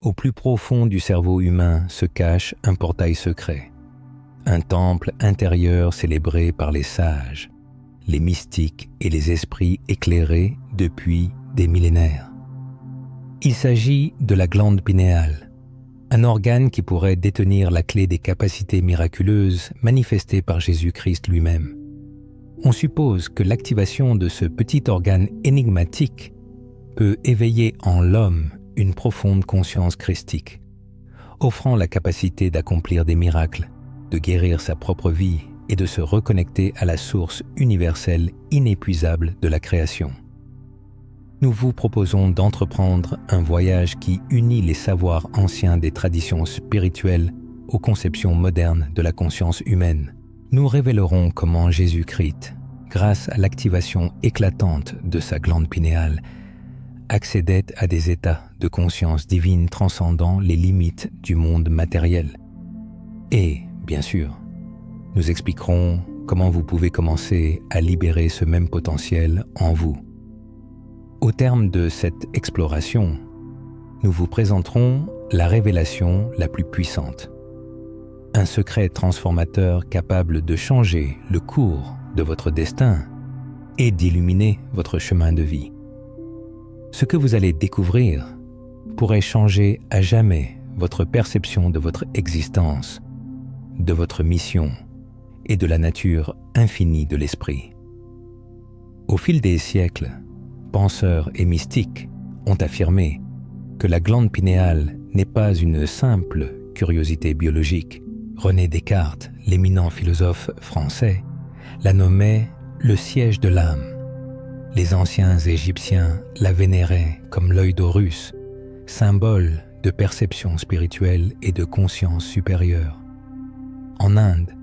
Au plus profond du cerveau humain se cache un portail secret, un temple intérieur célébré par les sages, les mystiques et les esprits éclairés depuis des millénaires. Il s'agit de la glande pinéale, un organe qui pourrait détenir la clé des capacités miraculeuses manifestées par Jésus-Christ lui-même. On suppose que l'activation de ce petit organe énigmatique peut éveiller en l'homme une profonde conscience christique, offrant la capacité d'accomplir des miracles, de guérir sa propre vie et de se reconnecter à la source universelle inépuisable de la création. Nous vous proposons d'entreprendre un voyage qui unit les savoirs anciens des traditions spirituelles aux conceptions modernes de la conscience humaine. Nous révélerons comment Jésus-Christ, grâce à l'activation éclatante de sa glande pinéale, accédait à des états de conscience divine transcendant les limites du monde matériel. Et, bien sûr, nous expliquerons comment vous pouvez commencer à libérer ce même potentiel en vous. Au terme de cette exploration, nous vous présenterons la révélation la plus puissante. Un secret transformateur capable de changer le cours de votre destin et d'illuminer votre chemin de vie. Ce que vous allez découvrir pourrait changer à jamais votre perception de votre existence, de votre mission et de la nature infinie de l'esprit. Au fil des siècles, penseurs et mystiques ont affirmé que la glande pinéale n'est pas une simple curiosité biologique. René Descartes, l'éminent philosophe français, la nommait le siège de l'âme. Les anciens Égyptiens la vénéraient comme l'œil d'Horus, symbole de perception spirituelle et de conscience supérieure. En Inde,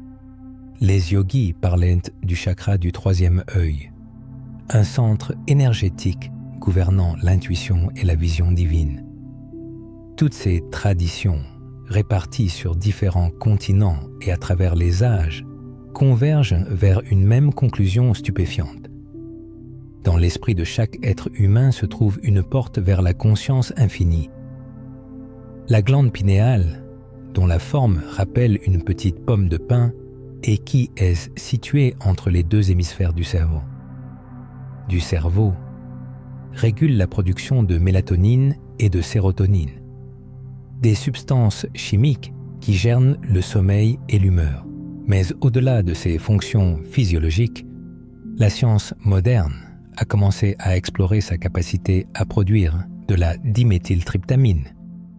les yogis parlaient du chakra du troisième œil, un centre énergétique gouvernant l'intuition et la vision divine. Toutes ces traditions, réparties sur différents continents et à travers les âges, convergent vers une même conclusion stupéfiante. Dans l'esprit de chaque être humain se trouve une porte vers la conscience infinie. La glande pinéale, dont la forme rappelle une petite pomme de pin et qui est située entre les deux hémisphères du cerveau, régule la production de mélatonine et de sérotonine, des substances chimiques qui gèrent le sommeil et l'humeur. Mais au-delà de ces fonctions physiologiques, la science moderne a commencé à explorer sa capacité à produire de la diméthyltryptamine,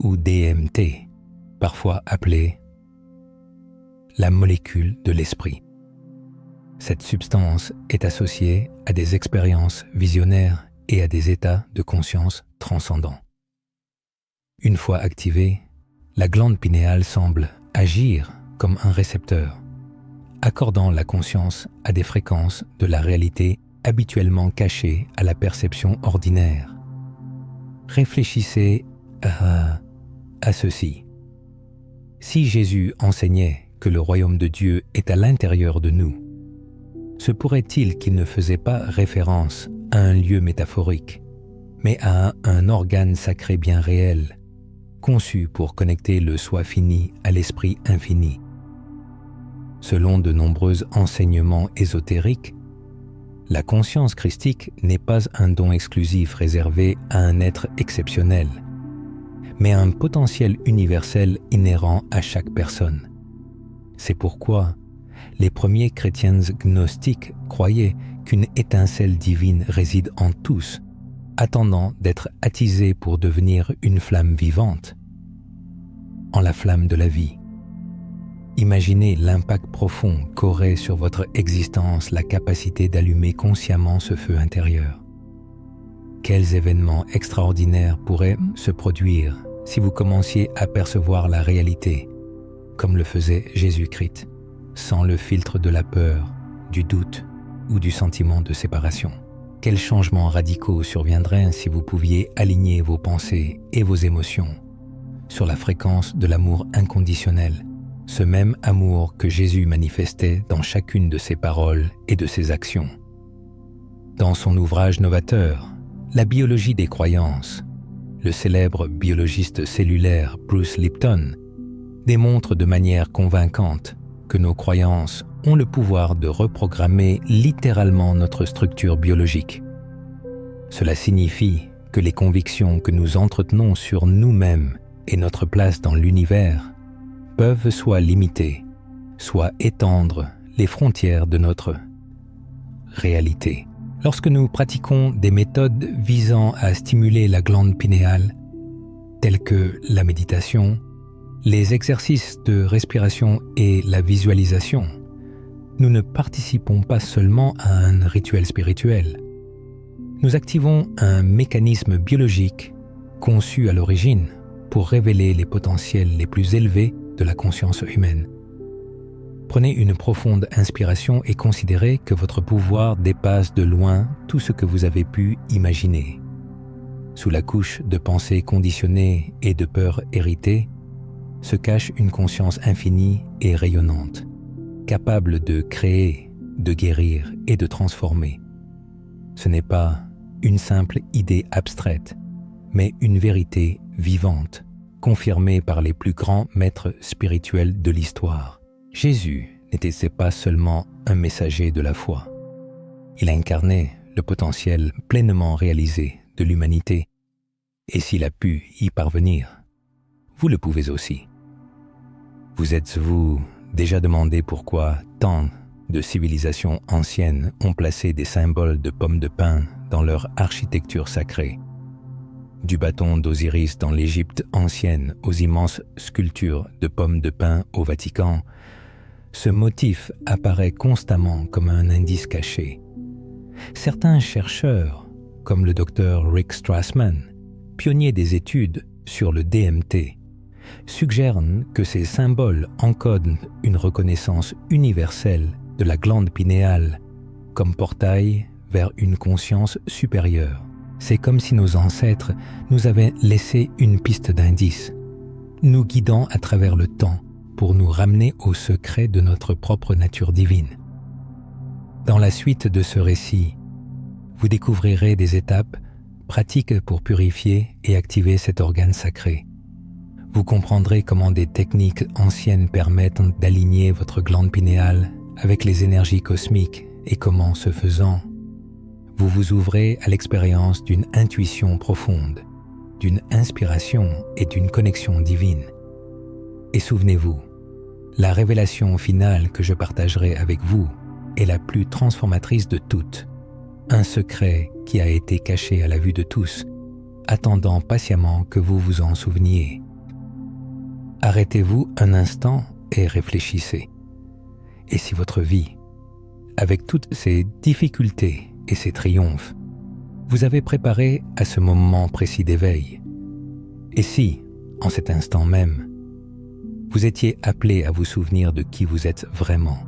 ou DMT, parfois appelée la molécule de l'esprit. Cette substance est associée à des expériences visionnaires et à des états de conscience transcendants. Une fois activée, la glande pinéale semble agir comme un récepteur, accordant la conscience à des fréquences de la réalité habituellement cachées à la perception ordinaire. Réfléchissez à ceci. Si Jésus enseignait que le royaume de Dieu est à l'intérieur de nous, se pourrait-il qu'il ne faisait pas référence à un lieu métaphorique, mais à un organe sacré bien réel, conçu pour connecter le soi fini à l'esprit infini? Selon de nombreux enseignements ésotériques, la conscience christique n'est pas un don exclusif réservé à un être exceptionnel, mais un potentiel universel inhérent à chaque personne. C'est pourquoi les premiers chrétiens gnostiques croyaient qu'une étincelle divine réside en tous, attendant d'être attisée pour devenir une flamme vivante, en la flamme de la vie. Imaginez l'impact profond qu'aurait sur votre existence la capacité d'allumer consciemment ce feu intérieur. Quels événements extraordinaires pourraient se produire si vous commenciez à percevoir la réalité, comme le faisait Jésus-Christ, sans le filtre de la peur, du doute ou du sentiment de séparation? Quels changements radicaux surviendraient si vous pouviez aligner vos pensées et vos émotions sur la fréquence de l'amour inconditionnel, ce même amour que Jésus manifestait dans chacune de ses paroles et de ses actions? Dans son ouvrage novateur, La biologie des croyances, le célèbre biologiste cellulaire Bruce Lipton, démontre de manière convaincante que nos croyances ont le pouvoir de reprogrammer littéralement notre structure biologique. Cela signifie que les convictions que nous entretenons sur nous-mêmes et notre place dans l'univers peuvent soit limiter, soit étendre les frontières de notre réalité. Lorsque nous pratiquons des méthodes visant à stimuler la glande pinéale, telles que la méditation, les exercices de respiration et la visualisation, nous ne participons pas seulement à un rituel spirituel. Nous activons un mécanisme biologique conçu à l'origine pour révéler les potentiels les plus élevés de la conscience humaine. Prenez une profonde inspiration et considérez que votre pouvoir dépasse de loin tout ce que vous avez pu imaginer. Sous la couche de pensées conditionnées et de peurs héritées se cache une conscience infinie et rayonnante, capable de créer, de guérir et de transformer. Ce n'est pas une simple idée abstraite, mais une vérité vivante, confirmée par les plus grands maîtres spirituels de l'histoire. Jésus n'était pas seulement un messager de la foi. Il incarnait le potentiel pleinement réalisé de l'humanité. Et s'il a pu y parvenir, vous le pouvez aussi. Vous êtes-vous déjà demandé pourquoi tant de civilisations anciennes ont placé des symboles de pommes de pin dans leur architecture sacrée? Du bâton d'Osiris dans l'Égypte ancienne aux immenses sculptures de pommes de pin au Vatican, ce motif apparaît constamment comme un indice caché. Certains chercheurs, comme le docteur Rick Strassman, pionnier des études sur le DMT, suggèrent que ces symboles encodent une reconnaissance universelle de la glande pinéale comme portail vers une conscience supérieure. C'est comme si nos ancêtres nous avaient laissé une piste d'indice, nous guidant à travers le temps pour nous ramener au secret de notre propre nature divine. Dans la suite de ce récit, vous découvrirez des étapes pratiques pour purifier et activer cet organe sacré. Vous comprendrez comment des techniques anciennes permettent d'aligner votre glande pinéale avec les énergies cosmiques et comment, ce faisant, vous vous ouvrez à l'expérience d'une intuition profonde, d'une inspiration et d'une connexion divine. Et souvenez-vous, la révélation finale que je partagerai avec vous est la plus transformatrice de toutes, un secret qui a été caché à la vue de tous, attendant patiemment que vous vous en souveniez. Arrêtez-vous un instant et réfléchissez. Et si votre vie, avec toutes ses difficultés et ses triomphes, vous avez préparé à ce moment précis d'éveil? Et si, en cet instant même, vous étiez appelé à vous souvenir de qui vous êtes vraiment,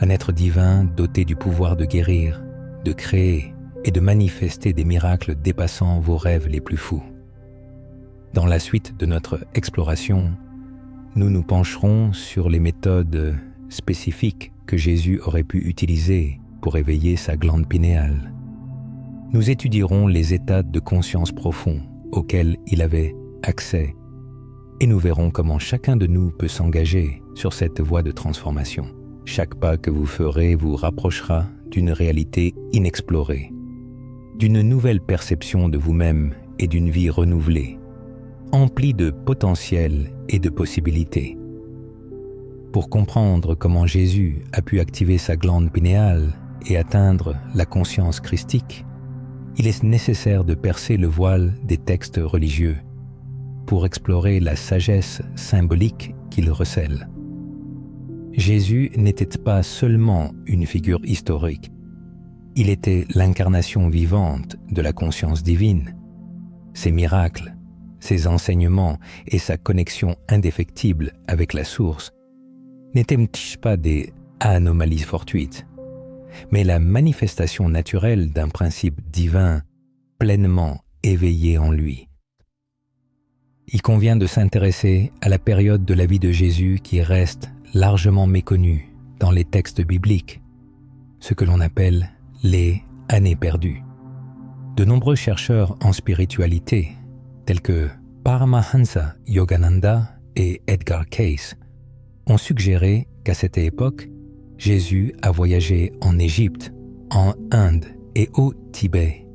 un être divin doté du pouvoir de guérir, de créer et de manifester des miracles dépassant vos rêves les plus fous? Dans la suite de notre exploration, nous nous pencherons sur les méthodes spécifiques que Jésus aurait pu utiliser pour éveiller sa glande pinéale. Nous étudierons les états de conscience profonds auxquels il avait accès et nous verrons comment chacun de nous peut s'engager sur cette voie de transformation. Chaque pas que vous ferez vous rapprochera d'une réalité inexplorée, d'une nouvelle perception de vous-même et d'une vie renouvelée, emplie de potentiel et de possibilités. Pour comprendre comment Jésus a pu activer sa glande pinéale et atteindre la conscience christique, il est nécessaire de percer le voile des textes religieux pour explorer la sagesse symbolique qu'il recèle. Jésus n'était pas seulement une figure historique, il était l'incarnation vivante de la conscience divine. Ses miracles, ses enseignements et sa connexion indéfectible avec la source n'étaient-ils pas des anomalies fortuites, mais la manifestation naturelle d'un principe divin pleinement éveillé en lui. Il convient de s'intéresser à la période de la vie de Jésus qui reste largement méconnue dans les textes bibliques, ce que l'on appelle les années perdues. De nombreux chercheurs en spiritualité, tels que Paramahansa Yogananda et Edgar Cayce ont suggéré qu'à cette époque, Jésus a voyagé en Égypte, en Inde et au Tibet,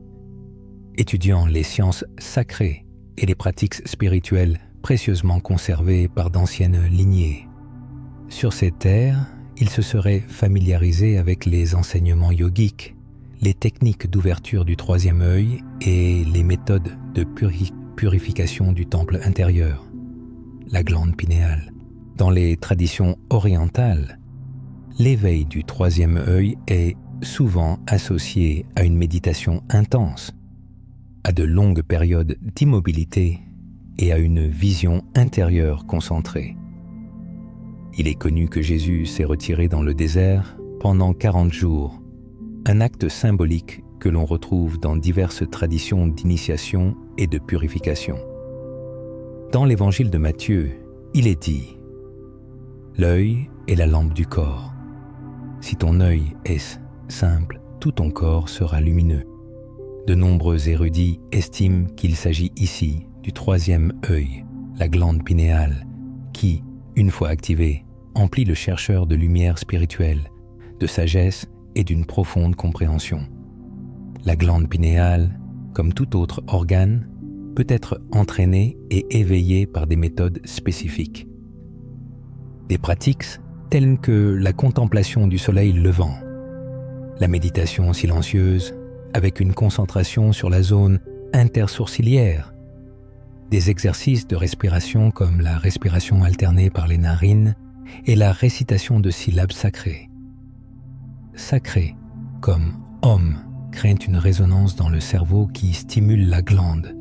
étudiant les sciences sacrées et les pratiques spirituelles précieusement conservées par d'anciennes lignées. Sur ces terres, il se serait familiarisé avec les enseignements yogiques, les techniques d'ouverture du troisième œil et les méthodes de purification du temple intérieur, la glande pinéale. Dans les traditions orientales, l'éveil du troisième œil est souvent associé à une méditation intense, à de longues périodes d'immobilité et à une vision intérieure concentrée. Il est connu que Jésus s'est retiré dans le désert pendant 40 jours, un acte symbolique que l'on retrouve dans diverses traditions d'initiation et de purification. Dans l'évangile de Matthieu, il est dit « L'œil est la lampe du corps. Si ton œil est simple, tout ton corps sera lumineux. » De nombreux érudits estiment qu'il s'agit ici du troisième œil, la glande pinéale, qui, une fois activée, emplit le chercheur de lumière spirituelle, de sagesse et d'une profonde compréhension. La glande pinéale, comme tout autre organe, peut être entraînée et éveillée par des méthodes spécifiques. Des pratiques telles que la contemplation du soleil levant, la méditation silencieuse avec une concentration sur la zone intersourcilière, des exercices de respiration comme la respiration alternée par les narines et la récitation de syllabes sacrées. Sacré, comme Om, crée une résonance dans le cerveau qui stimule la glande.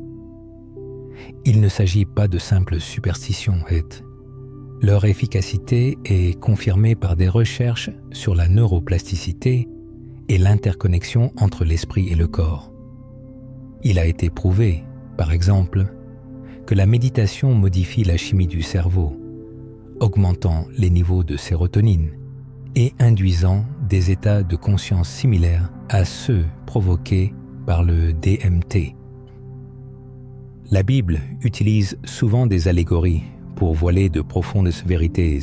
Il ne s'agit pas de simples superstitions, leur efficacité est confirmée par des recherches sur la neuroplasticité et l'interconnexion entre l'esprit et le corps. Il a été prouvé, par exemple, que la méditation modifie la chimie du cerveau, augmentant les niveaux de sérotonine et induisant des états de conscience similaires à ceux provoqués par le DMT. La Bible utilise souvent des allégories pour voiler de profondes vérités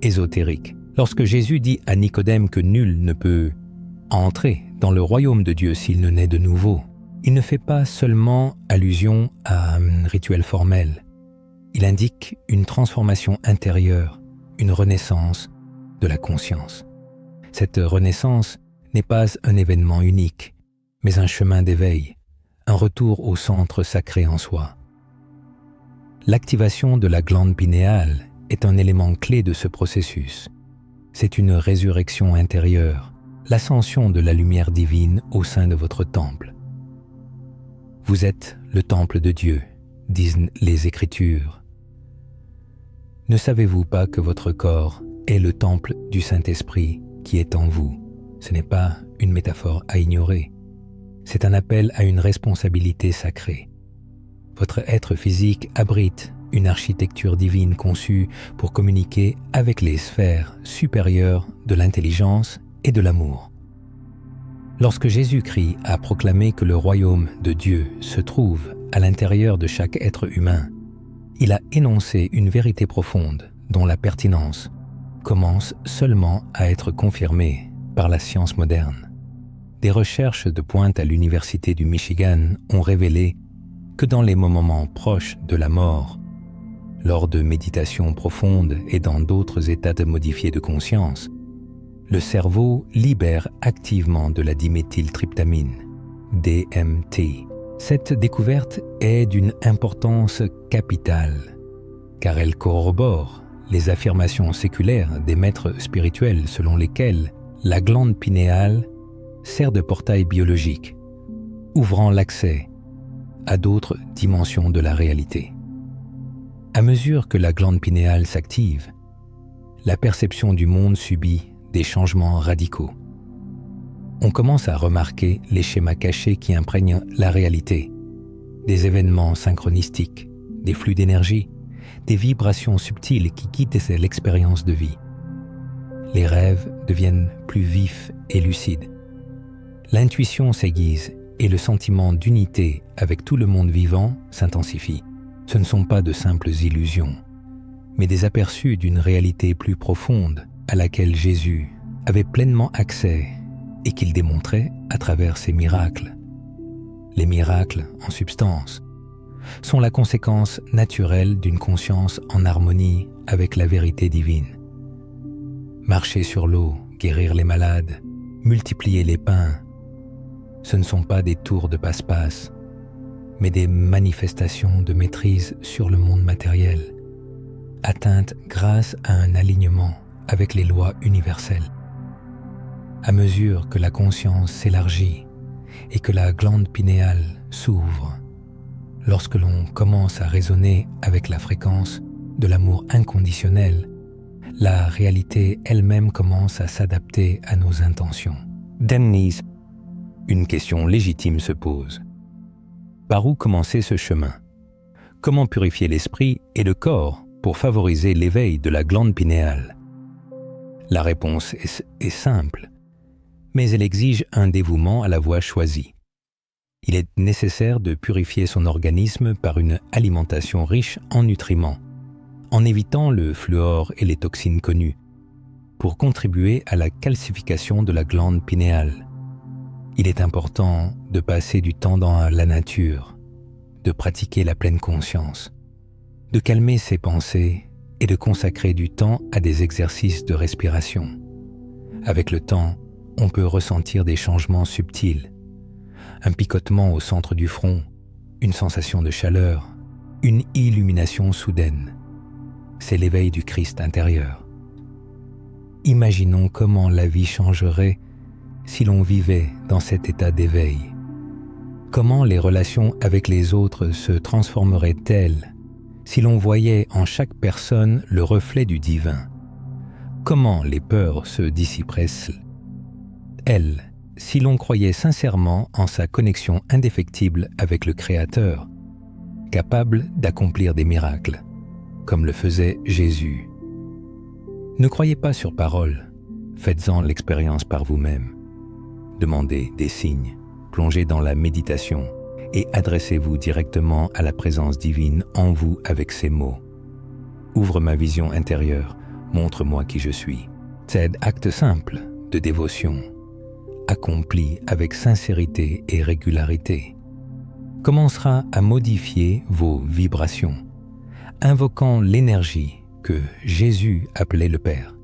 ésotériques. Lorsque Jésus dit à Nicodème que nul ne peut entrer dans le royaume de Dieu s'il ne naît de nouveau, il ne fait pas seulement allusion à un rituel formel. Il indique une transformation intérieure, une renaissance de la conscience. Cette renaissance n'est pas un événement unique, mais un chemin d'éveil, un retour au centre sacré en soi. L'activation de la glande pinéale est un élément clé de ce processus. C'est une résurrection intérieure, l'ascension de la lumière divine au sein de votre temple. Vous êtes le temple de Dieu, disent les Écritures. Ne savez-vous pas que votre corps est le temple du Saint-Esprit qui est en vous? Ce n'est pas une métaphore à ignorer. C'est un appel à une responsabilité sacrée. Votre être physique abrite une architecture divine conçue pour communiquer avec les sphères supérieures de l'intelligence et de l'amour. Lorsque Jésus-Christ a proclamé que le royaume de Dieu se trouve à l'intérieur de chaque être humain, il a énoncé une vérité profonde dont la pertinence commence seulement à être confirmée par la science moderne. Des recherches de pointe à l'Université du Michigan ont révélé que dans les moments proches de la mort, lors de méditations profondes et dans d'autres états modifiés de conscience, le cerveau libère activement de la diméthyltryptamine, DMT. Cette découverte est d'une importance capitale, car elle corrobore les affirmations séculaires des maîtres spirituels selon lesquelles la glande pinéale sert de portail biologique, ouvrant l'accès à d'autres dimensions de la réalité. À mesure que la glande pinéale s'active, la perception du monde subit des changements radicaux. On commence à remarquer les schémas cachés qui imprègnent la réalité, des événements synchronistiques, des flux d'énergie, des vibrations subtiles qui guident l'expérience de vie. Les rêves deviennent plus vifs et lucides. L'intuition s'aiguise et le sentiment d'unité avec tout le monde vivant s'intensifie. Ce ne sont pas de simples illusions, mais des aperçus d'une réalité plus profonde à laquelle Jésus avait pleinement accès et qu'il démontrait à travers ses miracles. Les miracles, en substance, sont la conséquence naturelle d'une conscience en harmonie avec la vérité divine. Marcher sur l'eau, guérir les malades, multiplier les pains, ce ne sont pas des tours de passe-passe, mais des manifestations de maîtrise sur le monde matériel, atteintes grâce à un alignement avec les lois universelles. À mesure que la conscience s'élargit et que la glande pinéale s'ouvre, lorsque l'on commence à résonner avec la fréquence de l'amour inconditionnel, la réalité elle-même commence à s'adapter à nos intentions. Denise, une question légitime se pose. Par où commencer ce chemin? Comment purifier l'esprit et le corps pour favoriser l'éveil de la glande pinéale? La réponse est simple, mais elle exige un dévouement à la voie choisie. Il est nécessaire de purifier son organisme par une alimentation riche en nutriments, en évitant le fluor et les toxines connues, pour contribuer à la calcification de la glande pinéale. Il est important de passer du temps dans la nature, de pratiquer la pleine conscience, de calmer ses pensées et de consacrer du temps à des exercices de respiration. Avec le temps, on peut ressentir des changements subtils, un picotement au centre du front, une sensation de chaleur, une illumination soudaine. C'est l'éveil du Christ intérieur. Imaginons comment la vie changerait si l'on vivait dans cet état d'éveil. Comment les relations avec les autres se transformeraient-elles si l'on voyait en chaque personne le reflet du divin? Comment les peurs se dissiperaient-elles, si l'on croyait sincèrement en sa connexion indéfectible avec le Créateur, capable d'accomplir des miracles, comme le faisait Jésus? Ne croyez pas sur parole, faites-en l'expérience par vous-même. Demandez des signes, plongez dans la méditation et adressez-vous directement à la présence divine en vous avec ces mots. Ouvre ma vision intérieure, montre-moi qui je suis. Cet acte simple de dévotion, accompli avec sincérité et régularité, commencera à modifier vos vibrations, invoquant l'énergie que Jésus appelait le Père,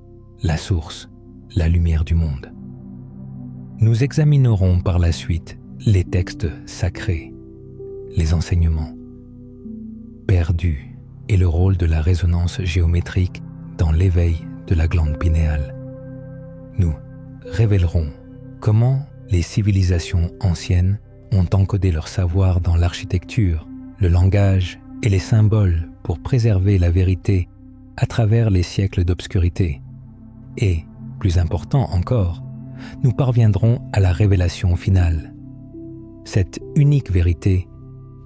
la source, la lumière du monde. Nous examinerons par la suite les textes sacrés, les enseignements perdus et le rôle de la résonance géométrique dans l'éveil de la glande pinéale. Nous révélerons comment les civilisations anciennes ont encodé leur savoir dans l'architecture, le langage et les symboles pour préserver la vérité à travers les siècles d'obscurité. Et, plus important encore, nous parviendrons à la révélation finale. Cette unique vérité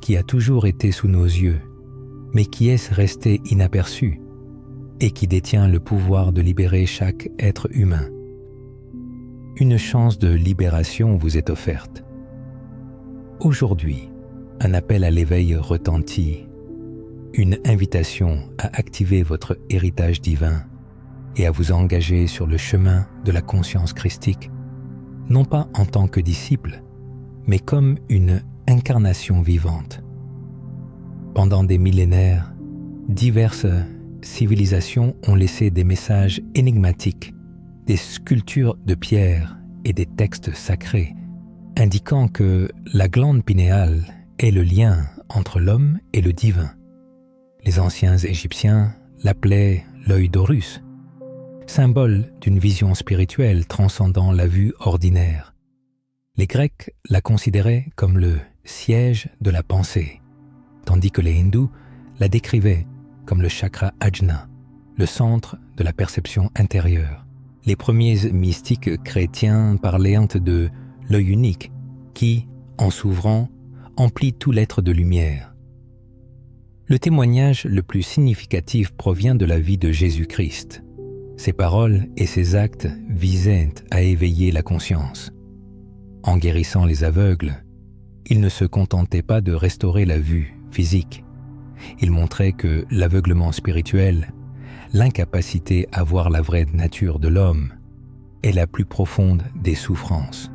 qui a toujours été sous nos yeux, mais qui est restée inaperçue et qui détient le pouvoir de libérer chaque être humain. Une chance de libération vous est offerte. Aujourd'hui, un appel à l'éveil retentit, une invitation à activer votre héritage divin et à vous engager sur le chemin de la conscience christique, non pas en tant que disciple, mais comme une incarnation vivante. Pendant des millénaires, diverses civilisations ont laissé des messages énigmatiques, des sculptures de pierre et des textes sacrés, indiquant que la glande pinéale est le lien entre l'homme et le divin. Les anciens Égyptiens l'appelaient l'œil d'Horus, symbole d'une vision spirituelle transcendant la vue ordinaire. Les Grecs la considéraient comme le siège de la pensée, tandis que les hindous la décrivaient comme le chakra ajna, le centre de la perception intérieure. Les premiers mystiques chrétiens parlaient de l'œil unique qui, en s'ouvrant, emplit tout l'être de lumière. Le témoignage le plus significatif provient de la vie de Jésus-Christ. Ses paroles et ses actes visaient à éveiller la conscience. En guérissant les aveugles, il ne se contentait pas de restaurer la vue physique. Il montrait que l'aveuglement spirituel, l'incapacité à voir la vraie nature de l'homme, est la plus profonde des souffrances.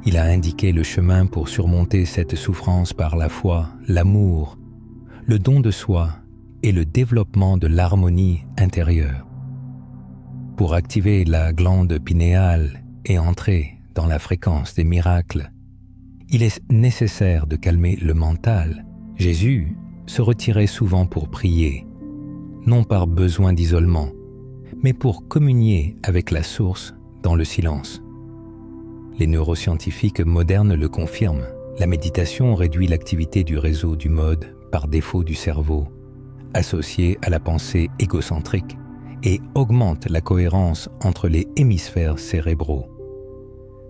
Il a indiqué le chemin pour surmonter cette souffrance par la foi, l'amour, le don de soi et le développement de l'harmonie intérieure. Pour activer la glande pinéale et entrer dans la fréquence des miracles, il est nécessaire de calmer le mental. Jésus se retirait souvent pour prier, non par besoin d'isolement, mais pour communier avec la source dans le silence. Les neuroscientifiques modernes le confirment. La méditation réduit l'activité du réseau du mode par défaut du cerveau, associé à la pensée égocentrique, et augmente la cohérence entre les hémisphères cérébraux.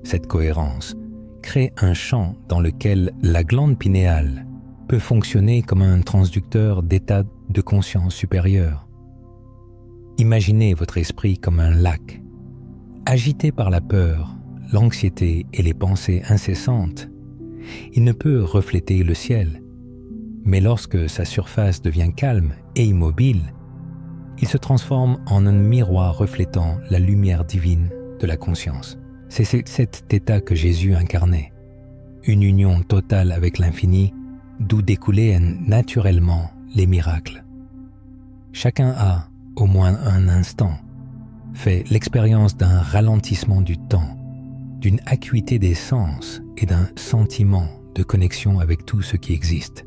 Cette cohérence crée un champ dans lequel la glande pinéale peut fonctionner comme un transducteur d'état de conscience supérieure. Imaginez votre esprit comme un lac. Agité par la peur, l'anxiété et les pensées incessantes, il ne peut refléter le ciel. Mais lorsque sa surface devient calme et immobile, il se transforme en un miroir reflétant la lumière divine de la conscience. C'est cet état que Jésus incarnait, une union totale avec l'infini, d'où découlaient naturellement les miracles. Chacun a, au moins un instant, fait l'expérience d'un ralentissement du temps, d'une acuité des sens et d'un sentiment de connexion avec tout ce qui existe.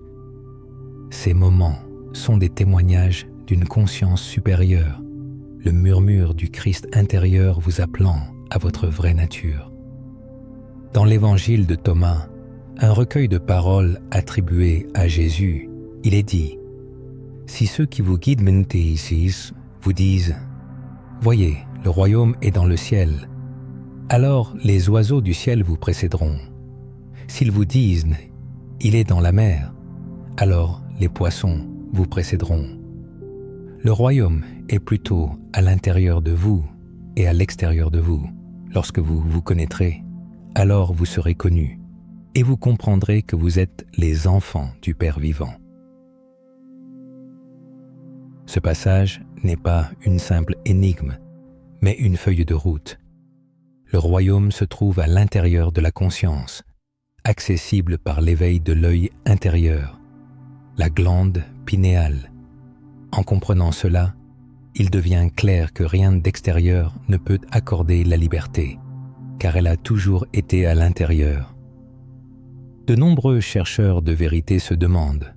Ces moments sont des témoignages d'une conscience supérieure, le murmure du Christ intérieur vous appelant à votre vraie nature. Dans l'évangile de Thomas, un recueil de paroles attribuées à Jésus, il est dit « Si ceux qui vous guident ici vous disent « Voyez, le royaume est dans le ciel », alors les oiseaux du ciel vous précéderont. S'ils vous disent « Il est dans la mer », alors les poissons vous précéderont. Le royaume est plutôt à l'intérieur de vous et à l'extérieur de vous. Lorsque vous vous connaîtrez, alors vous serez connus et vous comprendrez que vous êtes les enfants du Père vivant. Ce passage n'est pas une simple énigme, mais une feuille de route. Le royaume se trouve à l'intérieur de la conscience, accessible par l'éveil de l'œil intérieur, la glande pinéale. En comprenant cela, il devient clair que rien d'extérieur ne peut accorder la liberté, car elle a toujours été à l'intérieur. De nombreux chercheurs de vérité se demandent,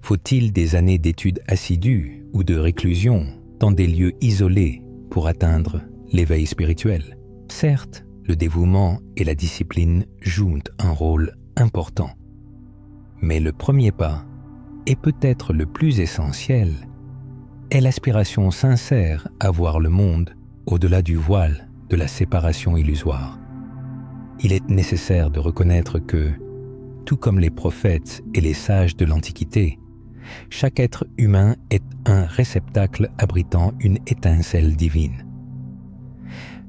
faut-il des années d'études assidues ou de réclusion dans des lieux isolés pour atteindre l'éveil spirituel? Certes, le dévouement et la discipline jouent un rôle important. Mais le premier pas, et peut-être le plus essentiel, est l'aspiration sincère à voir le monde au-delà du voile de la séparation illusoire. Il est nécessaire de reconnaître que, tout comme les prophètes et les sages de l'Antiquité, chaque être humain est un réceptacle abritant une étincelle divine.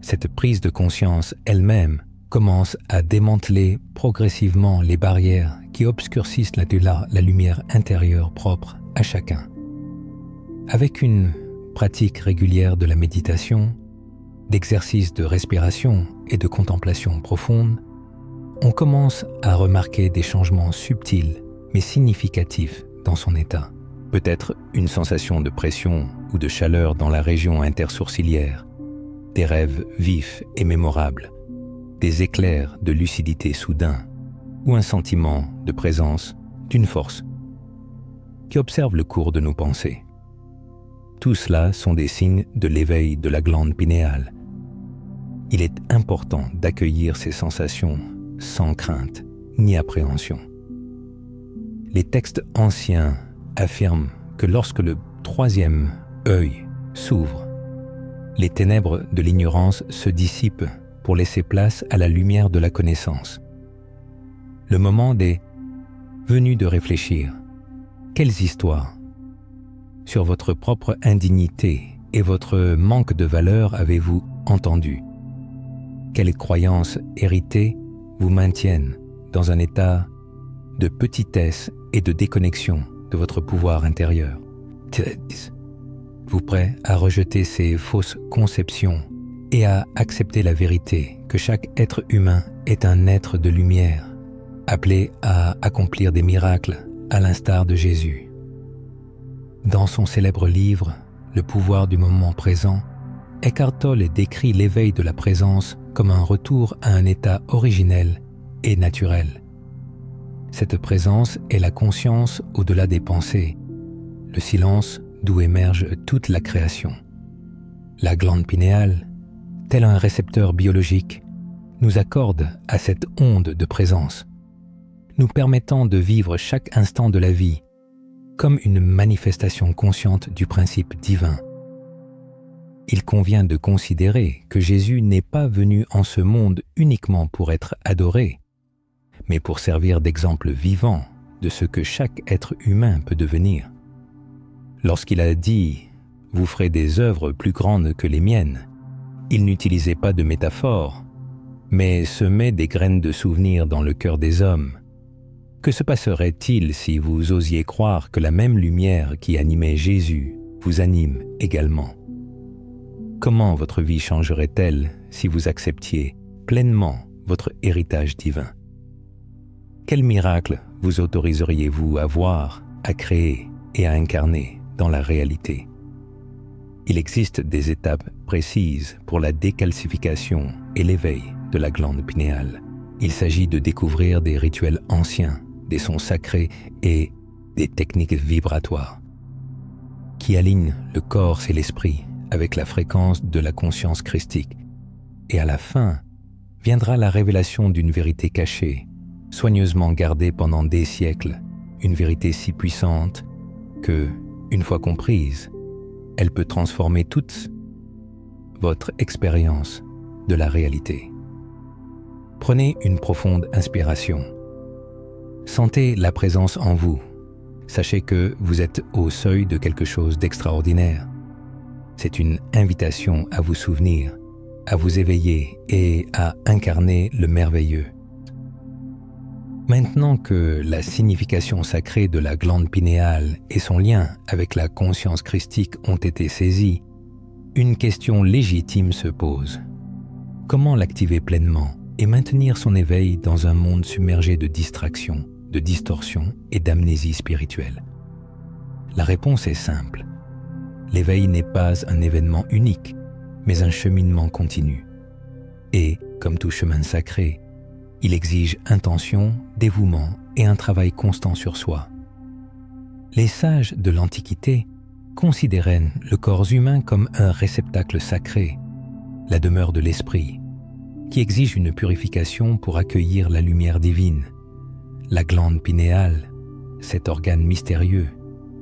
Cette prise de conscience elle-même commence à démanteler progressivement les barrières qui obscurcissent la lumière intérieure propre à chacun. Avec une pratique régulière de la méditation, d'exercices de respiration et de contemplation profonde, on commence à remarquer des changements subtils mais significatifs dans son état. Peut-être une sensation de pression ou de chaleur dans la région intersourcilière, des rêves vifs et mémorables, des éclairs de lucidité soudains ou un sentiment de présence d'une force qui observe le cours de nos pensées. Tout cela sont des signes de l'éveil de la glande pinéale. Il est important d'accueillir ces sensations sans crainte ni appréhension. Les textes anciens affirment que lorsque le troisième œil s'ouvre, les ténèbres de l'ignorance se dissipent pour laisser place à la lumière de la connaissance. Le moment est venu de réfléchir. Quelles histoires sur votre propre indignité et votre manque de valeur avez-vous entendu? Quelles croyances héritées vous maintiennent dans un état de petitesse et de déconnexion de votre pouvoir intérieur. Vous prêt à rejeter ces fausses conceptions et à accepter la vérité que chaque être humain est un être de lumière, appelé à accomplir des miracles à l'instar de Jésus. Dans son célèbre livre « Le pouvoir du moment présent », Eckhart Tolle décrit l'éveil de la présence comme un retour à un état originel et naturel. Cette présence est la conscience au-delà des pensées, le silence d'où émerge toute la création. La glande pinéale, tel un récepteur biologique, nous accorde à cette onde de présence, nous permettant de vivre chaque instant de la vie comme une manifestation consciente du principe divin. Il convient de considérer que Jésus n'est pas venu en ce monde uniquement pour être adoré, mais pour servir d'exemple vivant de ce que chaque être humain peut devenir. Lorsqu'il a dit « Vous ferez des œuvres plus grandes que les miennes », il n'utilisait pas de métaphore, mais semait des graines de souvenirs dans le cœur des hommes. Que se passerait-il si vous osiez croire que la même lumière qui animait Jésus vous anime également? Comment votre vie changerait-elle si vous acceptiez pleinement votre héritage divin? Quel miracle vous autoriseriez-vous à voir, à créer et à incarner dans la réalité? Il existe des étapes précises pour la décalcification et l'éveil de la glande pinéale. Il s'agit de découvrir des rituels anciens, des sons sacrés et des techniques vibratoires qui alignent le corps et l'esprit avec la fréquence de la conscience christique. Et à la fin, viendra la révélation d'une vérité cachée, soigneusement gardée pendant des siècles, une vérité si puissante que, une fois comprise, elle peut transformer toute votre expérience de la réalité. Prenez une profonde inspiration. Sentez la présence en vous. Sachez que vous êtes au seuil de quelque chose d'extraordinaire. C'est une invitation à vous souvenir, à vous éveiller et à incarner le merveilleux. Maintenant que la signification sacrée de la glande pinéale et son lien avec la conscience christique ont été saisis, une question légitime se pose. Comment l'activer pleinement et maintenir son éveil dans un monde submergé de distractions, de distorsions et d'amnésie spirituelle? La réponse est simple. L'éveil n'est pas un événement unique, mais un cheminement continu. Et, comme tout chemin sacré, il exige intention, dévouement et un travail constant sur soi. Les sages de l'Antiquité considéraient le corps humain comme un réceptacle sacré, la demeure de l'esprit, qui exige une purification pour accueillir la lumière divine. La glande pinéale, cet organe mystérieux,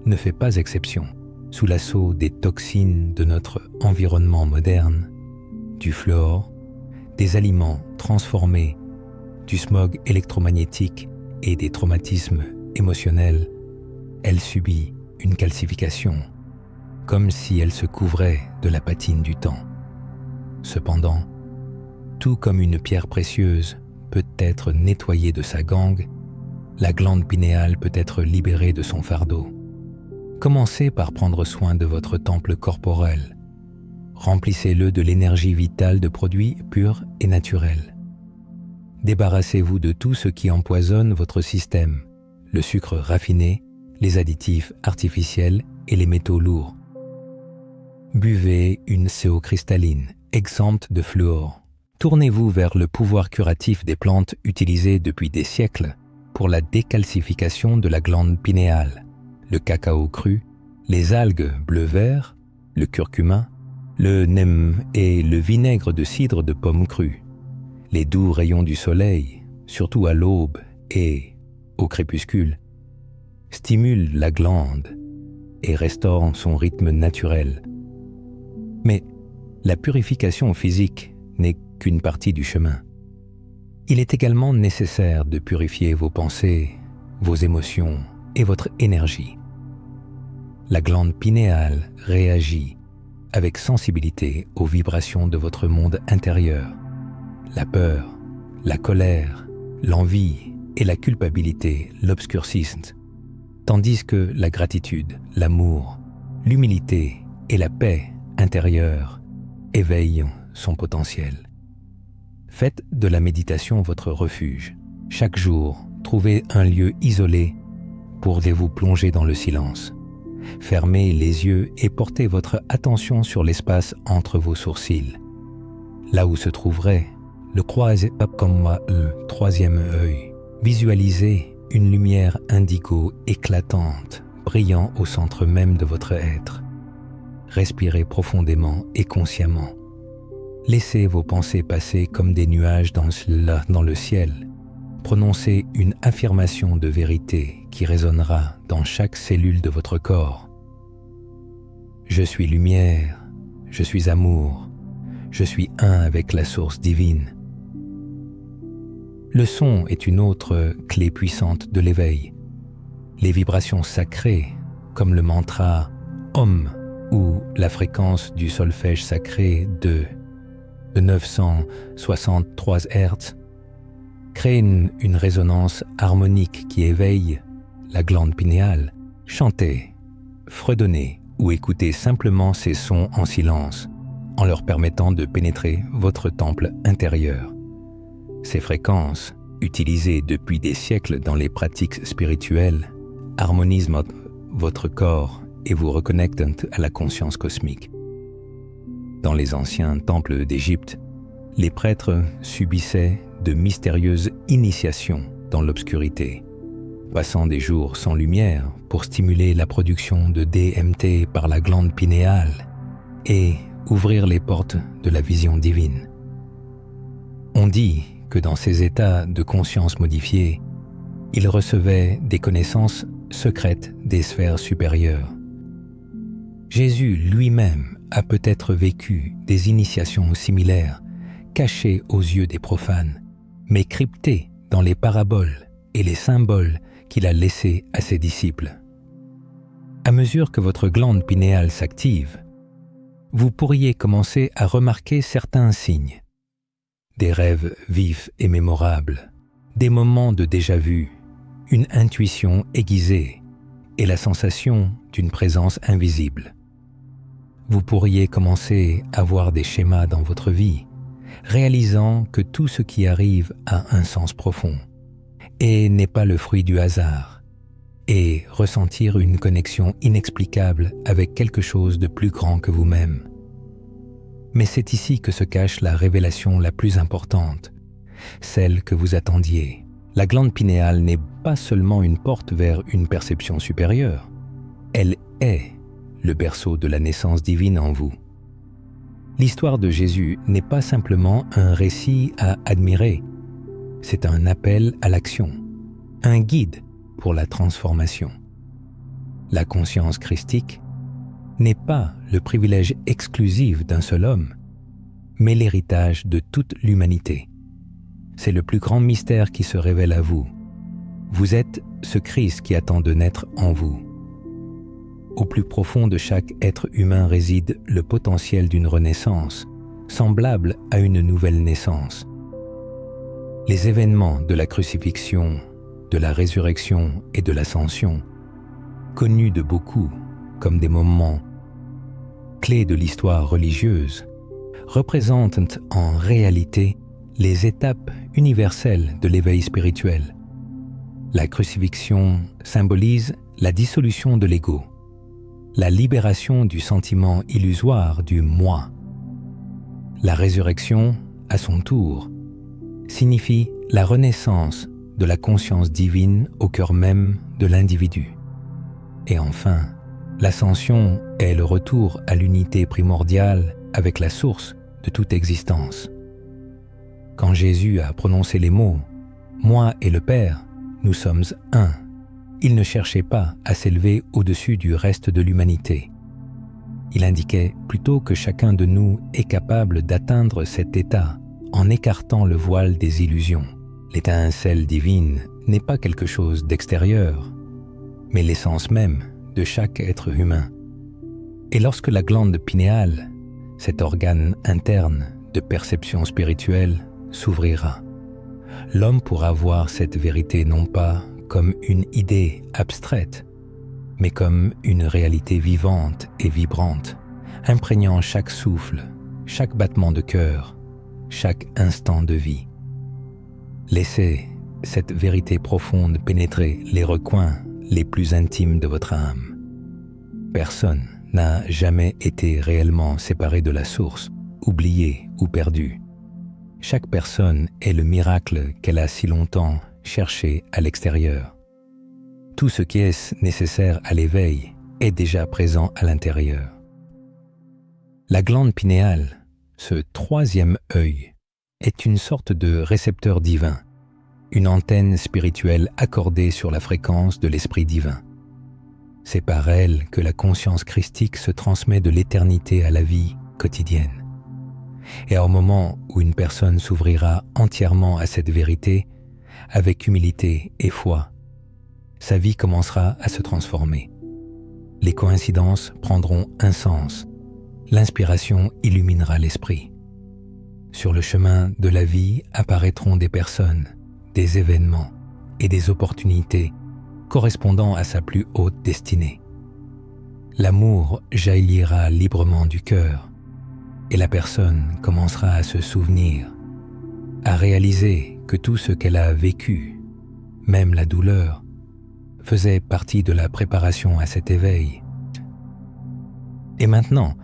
ne fait pas exception. Sous l'assaut des toxines de notre environnement moderne, du fluor, des aliments transformés, du smog électromagnétique et des traumatismes émotionnels, elle subit une calcification, comme si elle se couvrait de la patine du temps. Cependant, tout comme une pierre précieuse peut être nettoyée de sa gangue, la glande pinéale peut être libérée de son fardeau. Commencez par prendre soin de votre temple corporel. Remplissez-le de l'énergie vitale de produits purs et naturels. Débarrassez-vous de tout ce qui empoisonne votre système, le sucre raffiné, les additifs artificiels et les métaux lourds. Buvez une CO cristalline, exempte de fluor. Tournez-vous vers le pouvoir curatif des plantes utilisées depuis des siècles pour la décalcification de la glande pinéale. Le cacao cru, les algues bleu-vert, le curcuma, le neem et le vinaigre de cidre de pomme crue. Les doux rayons du soleil, surtout à l'aube et au crépuscule, stimulent la glande et restaurent son rythme naturel. Mais la purification physique n'est qu'une partie du chemin. Il est également nécessaire de purifier vos pensées, vos émotions et votre énergie. La glande pinéale réagit avec sensibilité aux vibrations de votre monde intérieur. La peur, la colère, l'envie et la culpabilité l'obscurcissent, tandis que la gratitude, l'amour, l'humilité et la paix intérieure éveillent son potentiel. Faites de la méditation votre refuge. Chaque jour, trouvez un lieu isolé pour vous plonger dans le silence. Fermez les yeux et portez votre attention sur l'espace entre vos sourcils. Là où se trouverait le troisième œil. Visualisez une lumière indigo éclatante, brillant au centre même de votre être. Respirez profondément et consciemment. Laissez vos pensées passer comme des nuages dans le ciel. Prononcez une affirmation de vérité qui résonnera dans chaque cellule de votre corps. Je suis lumière, je suis amour, je suis un avec la source divine. Le son est une autre clé puissante de l'éveil. Les vibrations sacrées, comme le mantra Om ou la fréquence du solfège sacré de 963 Hz, créent une résonance harmonique qui éveille la glande pinéale. Chantez, fredonnez ou écoutez simplement ces sons en silence, en leur permettant de pénétrer votre temple intérieur. Ces fréquences, utilisées depuis des siècles dans les pratiques spirituelles, harmonisent votre corps et vous reconnectent à la conscience cosmique. Dans les anciens temples d'Égypte, les prêtres subissaient de mystérieuses initiations dans l'obscurité, passant des jours sans lumière pour stimuler la production de DMT par la glande pinéale et ouvrir les portes de la vision divine. On dit que dans ces états de conscience modifiés, ils recevaient des connaissances secrètes des sphères supérieures. Jésus lui-même a peut-être vécu des initiations similaires, cachées aux yeux des profanes, mais cryptées dans les paraboles et les symboles qu'il a laissés à ses disciples. À mesure que votre glande pinéale s'active, vous pourriez commencer à remarquer certains signes. Des rêves vifs et mémorables, des moments de déjà-vu, une intuition aiguisée et la sensation d'une présence invisible. Vous pourriez commencer à voir des schémas dans votre vie, réalisant que tout ce qui arrive a un sens profond et n'est pas le fruit du hasard, et ressentir une connexion inexplicable avec quelque chose de plus grand que vous-même. Mais c'est ici que se cache la révélation la plus importante, celle que vous attendiez. La glande pinéale n'est pas seulement une porte vers une perception supérieure, elle est le berceau de la naissance divine en vous. L'histoire de Jésus n'est pas simplement un récit à admirer, c'est un appel à l'action, un guide pour la transformation. La conscience christique n'est pas le privilège exclusif d'un seul homme, mais l'héritage de toute l'humanité. C'est le plus grand mystère qui se révèle à vous. Vous êtes ce Christ qui attend de naître en vous. Au plus profond de chaque être humain réside le potentiel d'une renaissance, semblable à une nouvelle naissance. Les événements de la crucifixion, de la résurrection et de l'ascension, connus de beaucoup comme des moments clés de l'histoire religieuse, représentent en réalité les étapes universelles de l'éveil spirituel. La crucifixion symbolise la dissolution de l'ego, la libération du sentiment illusoire du « moi ». La résurrection, à son tour, signifie la renaissance de la conscience divine au cœur même de l'individu. Et enfin, l'ascension est le retour à l'unité primordiale avec la source de toute existence. Quand Jésus a prononcé les mots « Moi et le Père, nous sommes un », il ne cherchait pas à s'élever au-dessus du reste de l'humanité. Il indiquait plutôt que chacun de nous est capable d'atteindre cet état en écartant le voile des illusions. L'étincelle divine n'est pas quelque chose d'extérieur, mais l'essence même de chaque être humain. Et lorsque la glande pinéale, cet organe interne de perception spirituelle, s'ouvrira, l'homme pourra voir cette vérité non pas comme une idée abstraite, mais comme une réalité vivante et vibrante, imprégnant chaque souffle, chaque battement de cœur, chaque instant de vie. Laissez cette vérité profonde pénétrer les recoins les plus intimes de votre âme. Personne n'a jamais été réellement séparé de la source, oublié ou perdu. Chaque personne est le miracle qu'elle a si longtemps cherché à l'extérieur. Tout ce qui est nécessaire à l'éveil est déjà présent à l'intérieur. La glande pinéale, ce troisième œil, est une sorte de récepteur divin, une antenne spirituelle accordée sur la fréquence de l'Esprit divin. C'est par elle que la conscience christique se transmet de l'éternité à la vie quotidienne. Et au moment où une personne s'ouvrira entièrement à cette vérité, avec humilité et foi, sa vie commencera à se transformer. Les coïncidences prendront un sens. L'inspiration illuminera l'esprit. Sur le chemin de la vie apparaîtront des personnes, des événements et des opportunités correspondant à sa plus haute destinée. L'amour jaillira librement du cœur et la personne commencera à se souvenir, à réaliser que tout ce qu'elle a vécu, même la douleur, faisait partie de la préparation à cet éveil. Et maintenant,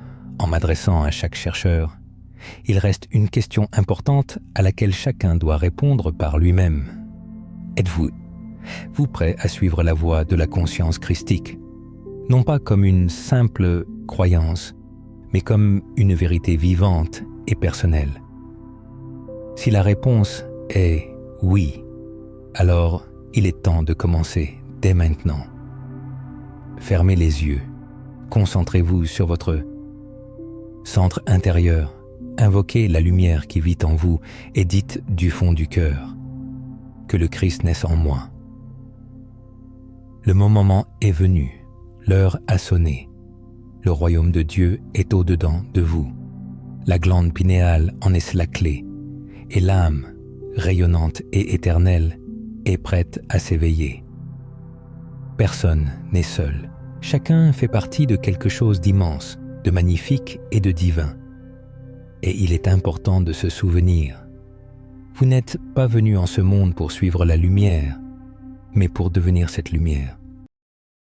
en m'adressant à chaque chercheur, il reste une question importante à laquelle chacun doit répondre par lui-même. Êtes-vous prêt à suivre la voie de la conscience christique, non pas comme une simple croyance, mais comme une vérité vivante et personnelle? Si la réponse est oui, alors il est temps de commencer dès maintenant. Fermez les yeux, concentrez-vous sur votre centre intérieur, invoquez la lumière qui vit en vous et dites du fond du cœur que le Christ naisse en moi. Le moment est venu, l'heure a sonné. Le royaume de Dieu est au-dedans de vous. La glande pinéale en est la clé, et l'âme, rayonnante et éternelle, est prête à s'éveiller. Personne n'est seul. Chacun fait partie de quelque chose d'immense, de magnifique et de divin. Et il est important de se souvenir. Vous n'êtes pas venu en ce monde pour suivre la lumière, mais pour devenir cette lumière.